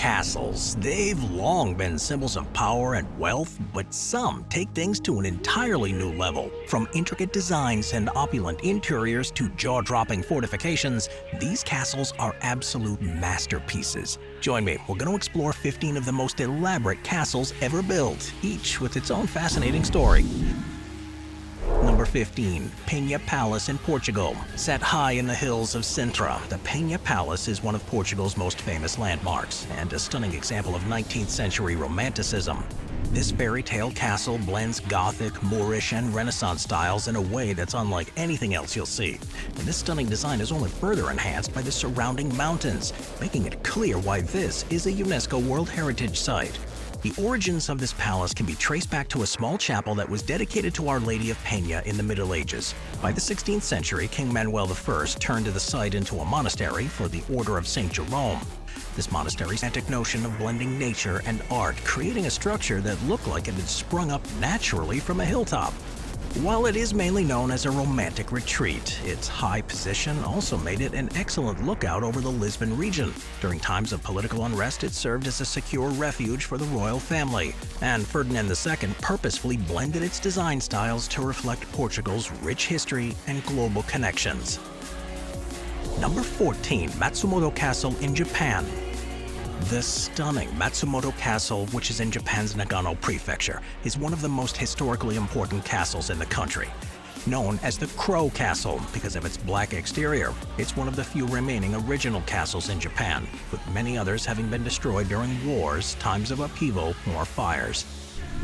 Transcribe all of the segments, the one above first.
Castles. They've long been symbols of power and wealth, but some take things to an entirely new level. From intricate designs and opulent interiors to jaw-dropping fortifications, these castles are absolute masterpieces. Join me, we're going to explore 15 of the most elaborate castles ever built, each with its own fascinating story. Number 15. Penha Palace in Portugal. Set high in the hills of Sintra, the Penha Palace is one of Portugal's most famous landmarks and a stunning example of 19th century romanticism. This fairy tale castle blends Gothic, Moorish, and Renaissance styles in a way that's unlike anything else you'll see. And this stunning design is only further enhanced by the surrounding mountains, making it clear why this is a UNESCO World Heritage Site. The origins of this palace can be traced back to a small chapel that was dedicated to Our Lady of Penha in the Middle Ages. By the 16th century, King Manuel I turned the site into a monastery for the Order of St. Jerome. This monastery's romantic notion of blending nature and art, creating a structure that looked like it had sprung up naturally from a hilltop. While it is mainly known as a romantic retreat, its high position also made it an excellent lookout over the Lisbon region. During times of political unrest, it served as a secure refuge for the royal family, and Ferdinand II purposefully blended its design styles to reflect Portugal's rich history and global connections. Number 14. Matsumoto Castle in Japan. The stunning Matsumoto Castle, which is in Japan's Nagano Prefecture, is one of the most historically important castles in the country. Known as the Crow Castle because of its black exterior, it's one of the few remaining original castles in Japan, with many others having been destroyed during wars, times of upheaval, or fires.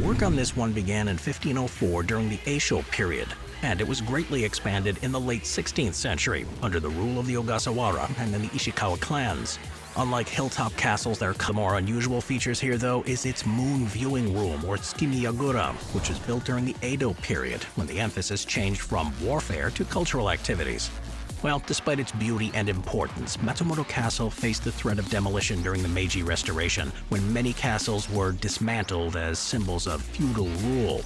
Work on this one began in 1504 during the Eisho period, and it was greatly expanded in the late 16th century under the rule of the Ogasawara and then the Ishikawa clans. Unlike hilltop castles, the more unusual features here, though, is its moon viewing room, or tsukimiyagura, which was built during the Edo period, when the emphasis changed from warfare to cultural activities. Well, despite its beauty and importance, Matsumoto Castle faced the threat of demolition during the Meiji Restoration, when many castles were dismantled as symbols of feudal rule.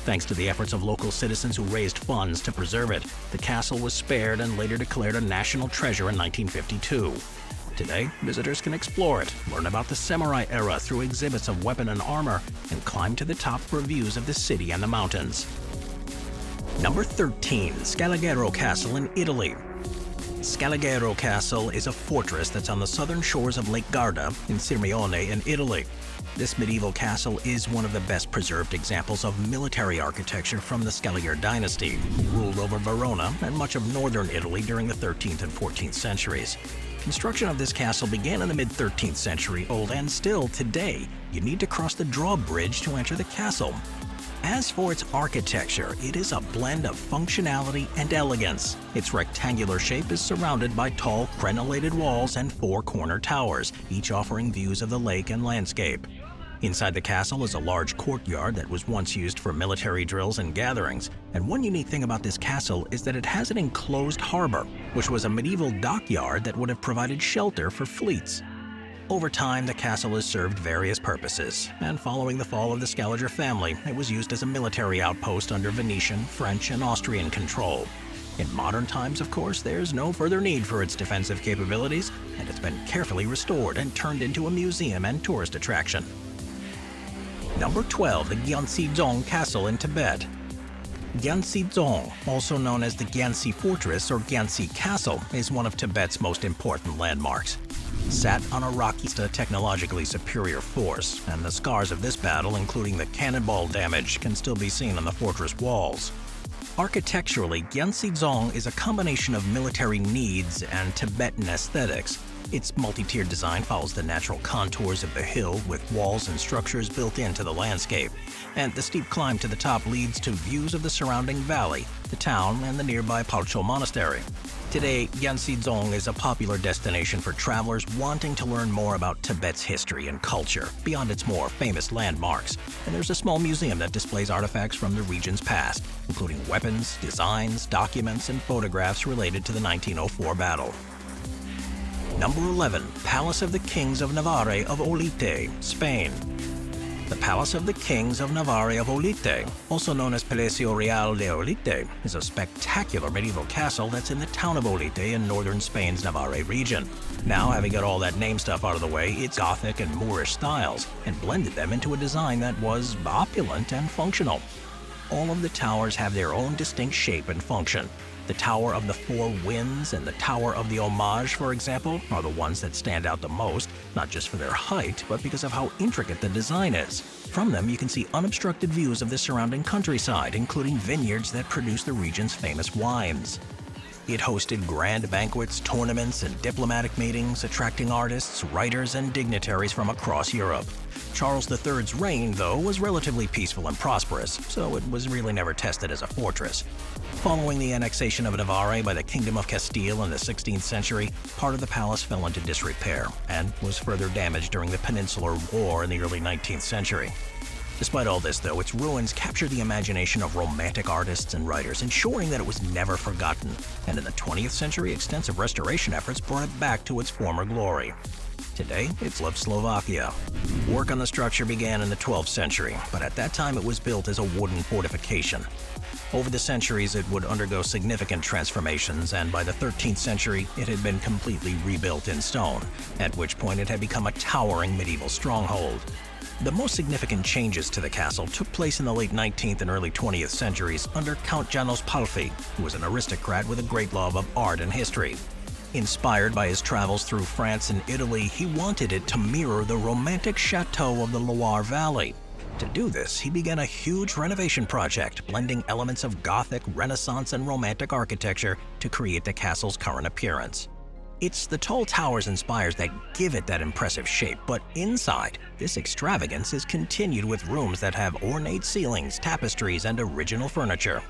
Thanks to the efforts of local citizens who raised funds to preserve it, the castle was spared and later declared a national treasure in 1952. Today, visitors can explore it, learn about the samurai era through exhibits of weapon and armor, and climb to the top for views of the city and the mountains. Number 13. Scalagero Castle in Italy. Scalagero Castle is a fortress that's on the southern shores of Lake Garda in Sirmione in Italy. This medieval castle is one of the best preserved examples of military architecture from the Scaliger dynasty, who ruled over Verona and much of northern Italy during the 13th and 14th centuries. Construction of this castle began in the mid-13th century and still today, you need to cross the drawbridge to enter the castle. As for its architecture, it is a blend of functionality and elegance. Its rectangular shape is surrounded by tall, crenellated walls and 4 corner towers, each offering views of the lake and landscape. Inside the castle is a large courtyard that was once used for military drills and gatherings, and one unique thing about this castle is that it has an enclosed harbor, which was a medieval dockyard that would have provided shelter for fleets. Over time, the castle has served various purposes, and following the fall of the Scaliger family, it was used as a military outpost under Venetian, French, and Austrian control. In modern times, of course, there's no further need for its defensive capabilities, and it's been carefully restored and turned into a museum and tourist attraction. Number 12. The Gyeongsi-dong Castle in Tibet. Gyeongsi-dong, also known as the Gyeongsi Fortress or Gyeongsi Castle, is one of Tibet's most important landmarks. Sat on a rocky, technologically superior force, and the scars of this battle, including the cannonball damage, can still be seen on the fortress walls. Architecturally, Gyeongsi-dong is a combination of military needs and Tibetan aesthetics. Its multi-tiered design follows the natural contours of the hill with walls and structures built into the landscape, and the steep climb to the top leads to views of the surrounding valley, the town, and the nearby Palcho Monastery. Today, Gyeongsi-dong is a popular destination for travelers wanting to learn more about Tibet's history and culture beyond its more famous landmarks, and there's a small museum that displays artifacts from the region's past, including weapons, designs, documents, and photographs related to the 1904 battle. Number 11. Palace of the Kings of Navarre of Olite, Spain. The Palace of the Kings of Navarre of Olite, also known as Palacio Real de Olite, is a spectacular medieval castle that's in the town of Olite in northern Spain's Navarre region. Now, having got all that name stuff out of the way, it's Gothic and Moorish styles, and blended them into a design that was opulent and functional. All of the towers have their own distinct shape and function. The Tower of the Four Winds and the Tower of the Homage, for example, are the ones that stand out the most, not just for their height, but because of how intricate the design is. From them, you can see unobstructed views of the surrounding countryside, including vineyards that produce the region's famous wines. It hosted grand banquets, tournaments, and diplomatic meetings, attracting artists, writers, and dignitaries from across Europe. Charles III's reign, though, was relatively peaceful and prosperous, so it was really never tested as a fortress. Following the annexation of Navarre by the Kingdom of Castile in the 16th century, part of the palace fell into disrepair and was further damaged during the Peninsular War in the early 19th century. Despite all this, though, its ruins captured the imagination of romantic artists and writers, ensuring that it was never forgotten, and in the 20th century, extensive restoration efforts brought it back to its former glory. Today, it's loved Slovakia. Work on the structure began in the 12th century, but at that time it was built as a wooden fortification. Over the centuries, it would undergo significant transformations, and by the 13th century, it had been completely rebuilt in stone, at which point it had become a towering medieval stronghold. The most significant changes to the castle took place in the late 19th and early 20th centuries under Count Janos Palfi, who was an aristocrat with a great love of art and history. Inspired by his travels through France and Italy, he wanted it to mirror the romantic chateau of the Loire Valley. To do this, he began a huge renovation project, blending elements of Gothic, Renaissance, and Romantic architecture to create the castle's current appearance. It's the tall towers and spires that give it that impressive shape, but inside, this extravagance is continued with rooms that have ornate ceilings, tapestries, and original furniture.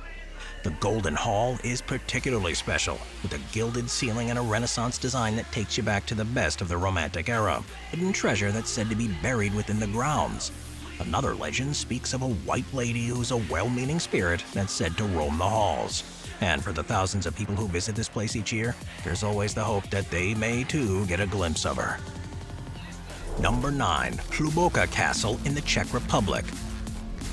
The Golden Hall is particularly special, with a gilded ceiling and a Renaissance design that takes you back to the best of the Romantic era, hidden treasure that's said to be buried within the grounds. Another legend speaks of a white lady who's a well-meaning spirit that's said to roam the halls. And for the thousands of people who visit this place each year, there's always the hope that they may too get a glimpse of her. Number 9. Hluboka Castle in the Czech Republic.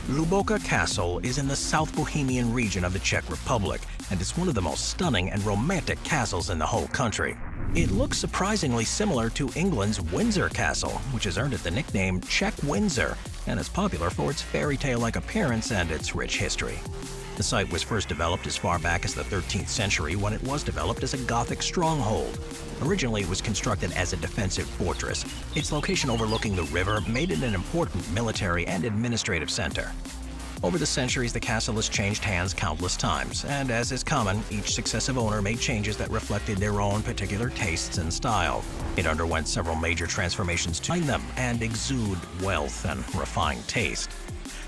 Hluboka Castle is in the South Bohemian region of the Czech Republic, and it's one of the most stunning and romantic castles in the whole country. It looks surprisingly similar to England's Windsor Castle, which has earned it the nickname Czech Windsor, and is popular for its fairy tale-like appearance and its rich history. The site was first developed as far back as the 13th century when it was developed as a Gothic stronghold. Originally, it was constructed as a defensive fortress. Its location overlooking the river made it an important military and administrative center. Over the centuries, the castle has changed hands countless times, and as is common, each successive owner made changes that reflected their own particular tastes and style. It underwent several major transformations to them and exude wealth and refined taste.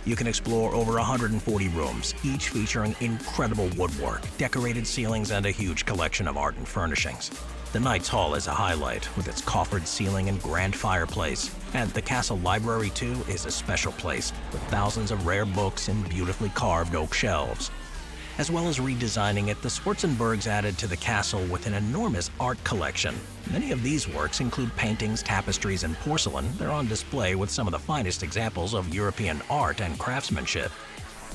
You can explore over 140 rooms, each featuring incredible woodwork, decorated ceilings, and a huge collection of art and furnishings. The Knight's Hall is a highlight, with its coffered ceiling and grand fireplace. And the castle library, too, is a special place, with thousands of rare books and beautifully carved oak shelves. As well as redesigning it, the Schwarzenbergs added to the castle with an enormous art collection. Many of these works include paintings, tapestries, and porcelain. They're on display with some of the finest examples of European art and craftsmanship.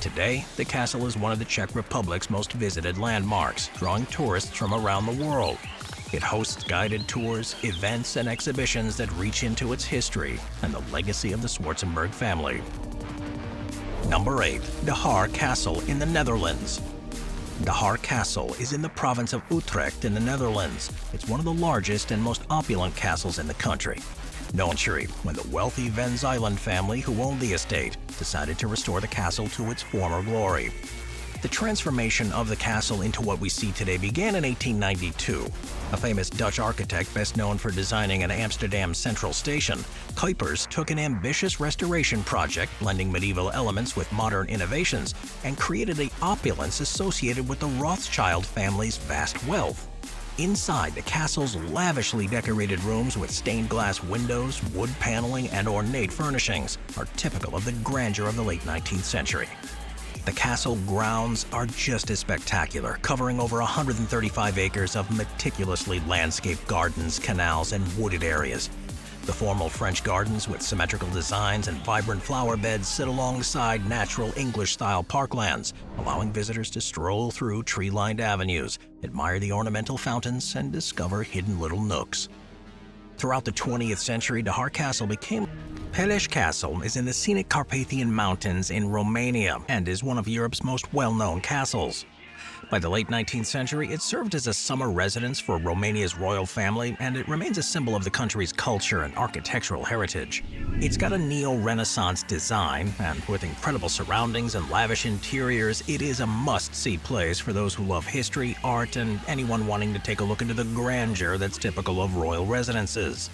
Today, the castle is one of the Czech Republic's most visited landmarks, drawing tourists from around the world. It hosts guided tours, events, and exhibitions that reach into its history and the legacy of the Schwarzenberg family. Number 8. De Haar Castle in the Netherlands. De Haar Castle is in the province of Utrecht in the Netherlands. It's one of the largest and most opulent castles in the country. Known when the wealthy Van Zuylen family who owned the estate decided to restore the castle to its former glory. The transformation of the castle into what we see today began in 1892. A famous Dutch architect best known for designing an Amsterdam Central Station, Kuipers took an ambitious restoration project blending medieval elements with modern innovations and created an opulence associated with the Rothschild family's vast wealth. Inside, the castle's lavishly decorated rooms with stained glass windows, wood paneling, and ornate furnishings are typical of the grandeur of the late 19th century. The castle grounds are just as spectacular, covering over 135 acres of meticulously landscaped gardens, canals, and wooded areas. The formal French gardens with symmetrical designs and vibrant flower beds sit alongside natural English-style parklands, allowing visitors to stroll through tree-lined avenues, admire the ornamental fountains, and discover hidden little nooks. Throughout the 20th century, Dahar Castle became Perched Castle is in the scenic Carpathian Mountains in Romania and is one of Europe's most well-known castles. By the late 19th century, it served as a summer residence for Romania's royal family, and it remains a symbol of the country's culture and architectural heritage. It's got a neo-Renaissance design, and with incredible surroundings and lavish interiors, it is a must-see place for those who love history, art, and anyone wanting to take a look into the grandeur that's typical of royal residences.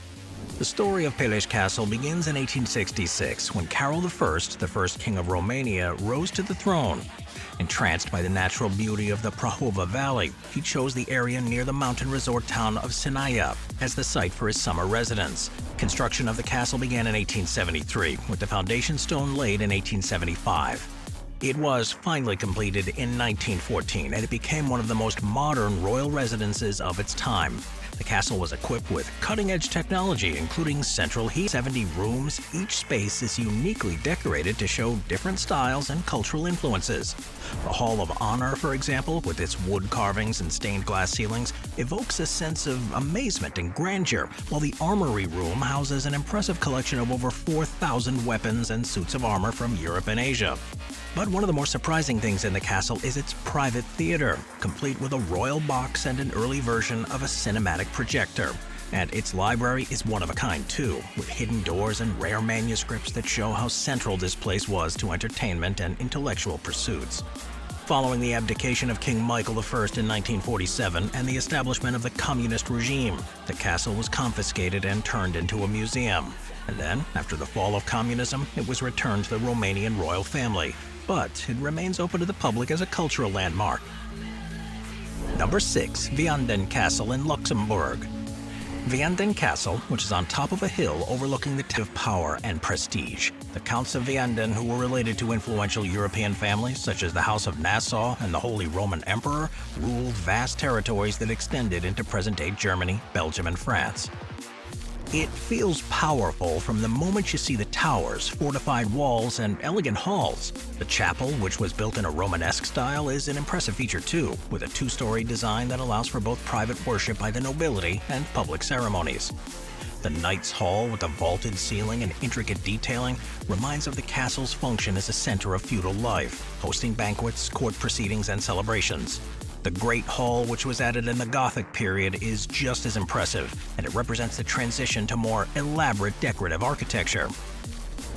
The story of Perched Castle begins in 1866 when Carol I, the first king of Romania, rose to the throne. Entranced by the natural beauty of the Prahova Valley, he chose the area near the mountain resort town of Sinaia as the site for his summer residence. Construction of the castle began in 1873, with the foundation stone laid in 1875. It was finally completed in 1914, and it became one of the most modern royal residences of its time. The castle was equipped with cutting-edge technology, including central heat, 70 rooms. Each space is uniquely decorated to show different styles and cultural influences. The Hall of Honor, for example, with its wood carvings and stained glass ceilings, evokes a sense of amazement and grandeur, while the Armory Room houses an impressive collection of over 4,000 weapons and suits of armor from Europe and Asia. But one of the more surprising things in the castle is its private theater, complete with a royal box and an early version of a cinematic projector. And its library is one of a kind too, with hidden doors and rare manuscripts that show how central this place was to entertainment and intellectual pursuits. Following the abdication of King Michael I in 1947 and the establishment of the communist regime, the castle was confiscated and turned into a museum. And then, after the fall of communism, it was returned to the Romanian royal family, but it remains open to the public as a cultural landmark. Number 6. Vianden Castle in Luxembourg. Vianden Castle, which is on top of a hill overlooking the of power and prestige. The Counts of Vianden, who were related to influential European families such as the House of Nassau and the Holy Roman Emperor, ruled vast territories that extended into present-day Germany, Belgium, and France. It feels powerful from the moment you see the towers, fortified walls, and elegant halls. The chapel, which was built in a Romanesque style, is an impressive feature too, with a two-story design that allows for both private worship by the nobility and public ceremonies. The Knights' Hall, with a vaulted ceiling and intricate detailing, reminds of the castle's function as a center of feudal life, hosting banquets, court proceedings, and celebrations. The Great Hall, which was added in the Gothic period, is just as impressive, and it represents the transition to more elaborate decorative architecture.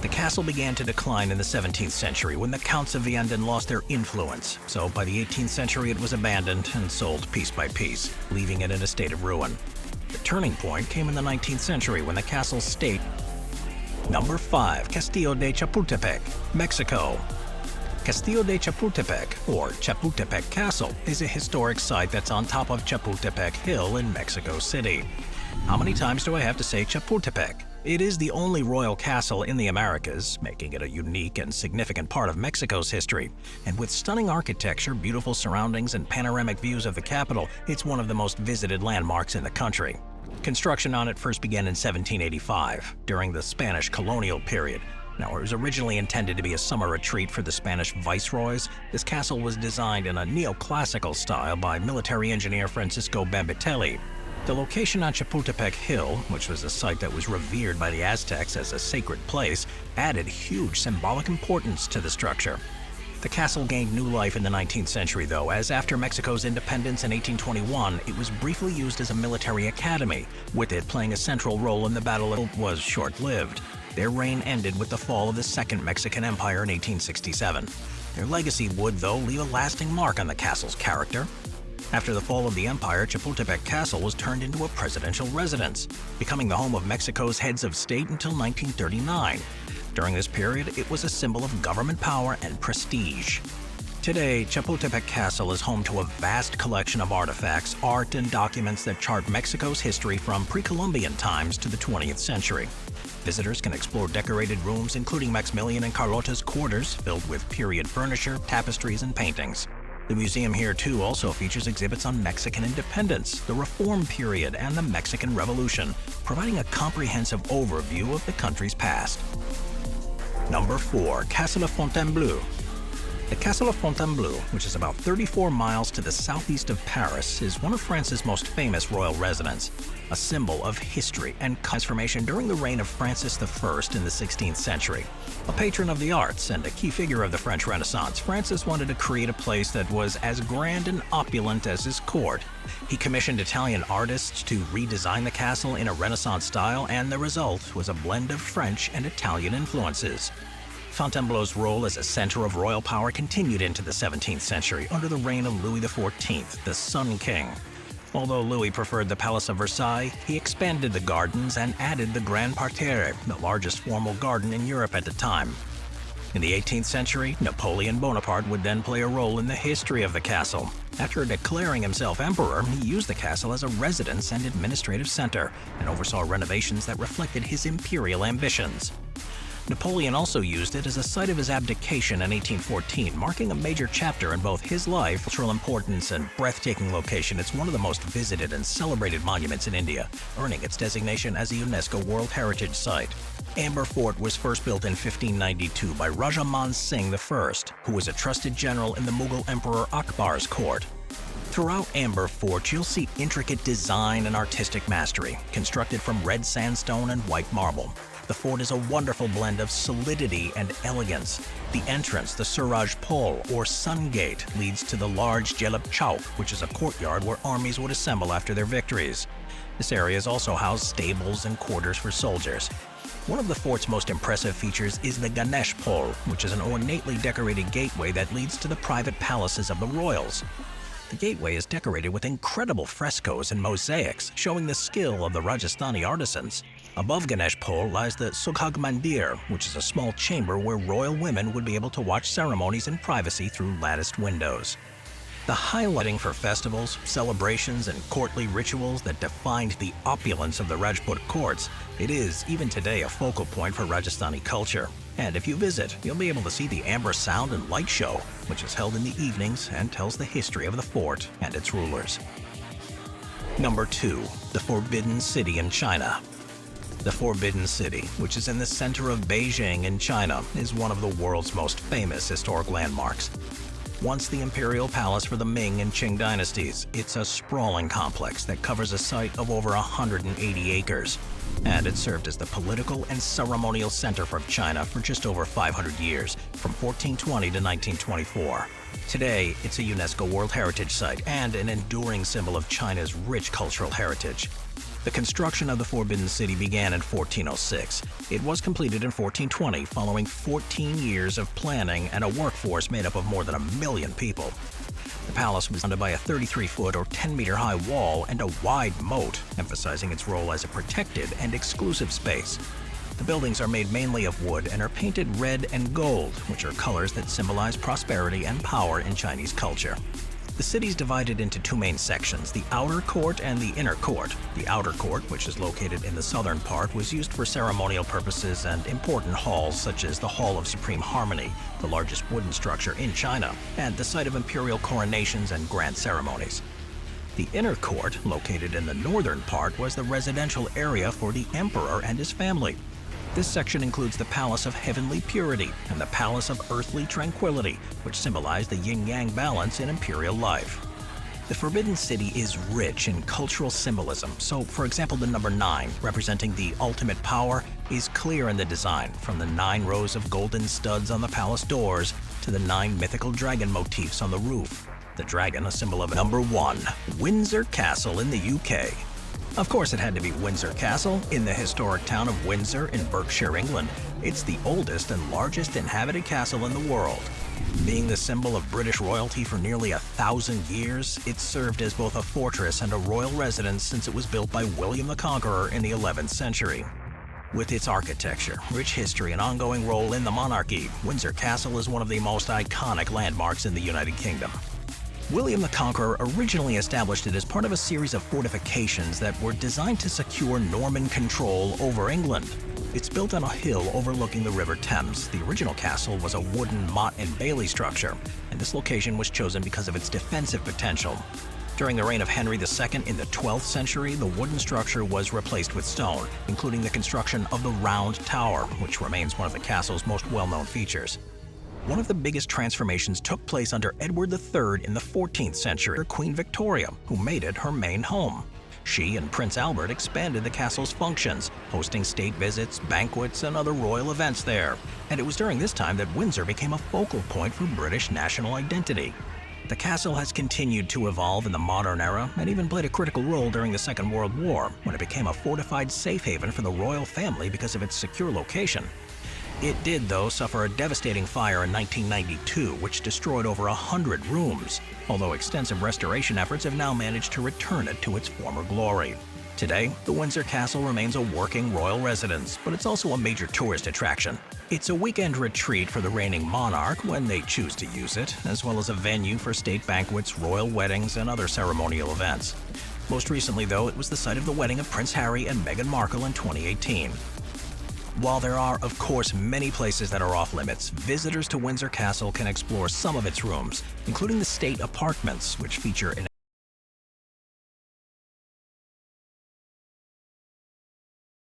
The castle began to decline in the 17th century when the Counts of Vianden lost their influence, so by the 18th century it was abandoned and sold piece by piece, leaving it in a state of ruin. The turning point came in the 19th century when the castle stayed. Number 5. Castillo de Chapultepec, Mexico. Castillo de Chapultepec, or Chapultepec Castle, is a historic site that's on top of Chapultepec Hill in Mexico City. How many times do I have to say Chapultepec? It is the only royal castle in the Americas, making it a unique and significant part of Mexico's history. And with stunning architecture, beautiful surroundings, and panoramic views of the capital, it's one of the most visited landmarks in the country. Construction on it first began in 1785, during the Spanish colonial period. Now, it was originally intended to be a summer retreat for the Spanish viceroys. This castle was designed in a neoclassical style by military engineer Francisco Bambitelli. The location on Chapultepec Hill, which was a site that was revered by the Aztecs as a sacred place, added huge symbolic importance to the structure. The castle gained new life in the 19th century, though, as after Mexico's independence in 1821, it was briefly used as a military academy, with it playing a central role in the battle. It was short-lived. Their reign ended with the fall of the Second Mexican Empire in 1867. Their legacy would, though, leave a lasting mark on the castle's character. After the fall of the empire, Chapultepec Castle was turned into a presidential residence, becoming the home of Mexico's heads of state until 1939. During this period, it was a symbol of government power and prestige. Today, Chapultepec Castle is home to a vast collection of artifacts, art, and documents that chart Mexico's history from pre-Columbian times to the 20th century. Visitors can explore decorated rooms including Maximilian and Carlota's quarters, filled with period furniture, tapestries, and paintings. The museum here too also features exhibits on Mexican independence, the Reform period, and the Mexican Revolution, providing a comprehensive overview of the country's past. Number 4. Castle of Fontainebleau. The Castle of Fontainebleau, which is about 34 miles to the southeast of Paris, is one of France's most famous royal residences, a symbol of history and transformation during the reign of Francis I in the 16th century. A patron of the arts and a key figure of the French Renaissance, Francis wanted to create a place that was as grand and opulent as his court. He commissioned Italian artists to redesign the castle in a Renaissance style, and the result was a blend of French and Italian influences. Fontainebleau's role as a center of royal power continued into the 17th century under the reign of Louis XIV, the Sun King. Although Louis preferred the Palace of Versailles, he expanded the gardens and added the Grand Parterre, the largest formal garden in Europe at the time. In the 18th century, Napoleon Bonaparte would then play a role in the history of the castle. After declaring himself emperor, he used the castle as a residence and administrative center, and oversaw renovations that reflected his imperial ambitions. Napoleon also used it as a site of his abdication in 1814, marking a major chapter in both his life, cultural importance, and breathtaking location. It's one of the most visited and celebrated monuments in India, earning its designation as a UNESCO World Heritage Site. Amber Fort was first built in 1592 by Raja Man Singh I, who was a trusted general in the Mughal Emperor Akbar's court. Throughout Amber Fort, you'll see intricate design and artistic mastery, constructed from red sandstone and white marble. The fort is a wonderful blend of solidity and elegance. The entrance, the Suraj Pol, or Sun Gate, leads to the large Jalab Chowk, which is a courtyard where armies would assemble after their victories. This area has also housed stables and quarters for soldiers. One of the fort's most impressive features is the Ganesh Pol, which is an ornately decorated gateway that leads to the private palaces of the royals. The gateway is decorated with incredible frescoes and mosaics, showing the skill of the Rajasthani artisans. Above Ganesh Pol lies the Sukhag Mandir, which is a small chamber where royal women would be able to watch ceremonies in privacy through latticed windows. The highlighting for festivals, celebrations, and courtly rituals that defined the opulence of the Rajput courts, it is, even today, a focal point for Rajasthani culture. And if you visit, you'll be able to see the Amber Sound and Light Show, which is held in the evenings and tells the history of the fort and its rulers. Number 2. The Forbidden City in China. The Forbidden City, which is in the center of Beijing in China, is one of the world's most famous historic landmarks. Once the imperial palace for the Ming and Qing dynasties, it's a sprawling complex that covers a site of over 180 acres. And it served as the political and ceremonial center for China for just over 500 years, from 1420 to 1924. Today, it's a UNESCO World Heritage Site and an enduring symbol of China's rich cultural heritage. The construction of the Forbidden City began in 1406. It was completed in 1420, following 14 years of planning and a workforce made up of more than 1 million people. The palace was surrounded by a 33-foot or 10-meter high wall and a wide moat, emphasizing its role as a protected and exclusive space. The buildings are made mainly of wood and are painted red and gold, which are colors that symbolize prosperity and power in Chinese culture. The city is divided into two main sections, the outer court and the inner court. The outer court, which is located in the southern part, was used for ceremonial purposes and important halls such as the Hall of Supreme Harmony, the largest wooden structure in China, and the site of imperial coronations and grand ceremonies. The inner court, located in the northern part, was the residential area for the emperor and his family. This section includes the Palace of Heavenly Purity and the Palace of Earthly Tranquility, which symbolize the yin-yang balance in imperial life. The Forbidden City is rich in cultural symbolism, so for example the number 9, representing the ultimate power, is clear in the design, from the 9 rows of golden studs on the palace doors to the 9 mythical dragon motifs on the roof. The dragon, a symbol of number 1, Windsor Castle in the UK. Of course it had to be Windsor Castle, in the historic town of Windsor in Berkshire, England. It's the oldest and largest inhabited castle in the world. Being the symbol of British royalty for nearly 1,000 years, it served as both a fortress and a royal residence since it was built by William the Conqueror in the 11th century. With its architecture, rich history, and ongoing role in the monarchy, Windsor Castle is one of the most iconic landmarks in the United Kingdom. William the Conqueror originally established it as part of a series of fortifications that were designed to secure Norman control over England. It's built on a hill overlooking the River Thames. The original castle was a wooden Mott and Bailey structure, and this location was chosen because of its defensive potential. During the reign of Henry II in the 12th century, the wooden structure was replaced with stone, including the construction of the Round Tower, which remains one of the castle's most well-known features. One of the biggest transformations took place under Edward III in the 14th century, Queen Victoria, who made it her main home. She and Prince Albert expanded the castle's functions, hosting state visits, banquets, and other royal events there. And it was during this time that Windsor became a focal point for British national identity. The castle has continued to evolve in the modern era and even played a critical role during the Second World War, when it became a fortified safe haven for the royal family because of its secure location. It did, though, suffer a devastating fire in 1992, which destroyed over 100 rooms, although extensive restoration efforts have now managed to return it to its former glory. Today, the Windsor Castle remains a working royal residence, but it's also a major tourist attraction. It's a weekend retreat for the reigning monarch when they choose to use it, as well as a venue for state banquets, royal weddings, and other ceremonial events. Most recently, though, it was the site of the wedding of Prince Harry and Meghan Markle in 2018. While there are, of course, many places that are off-limits, visitors to Windsor Castle can explore some of its rooms, including the state apartments, which feature an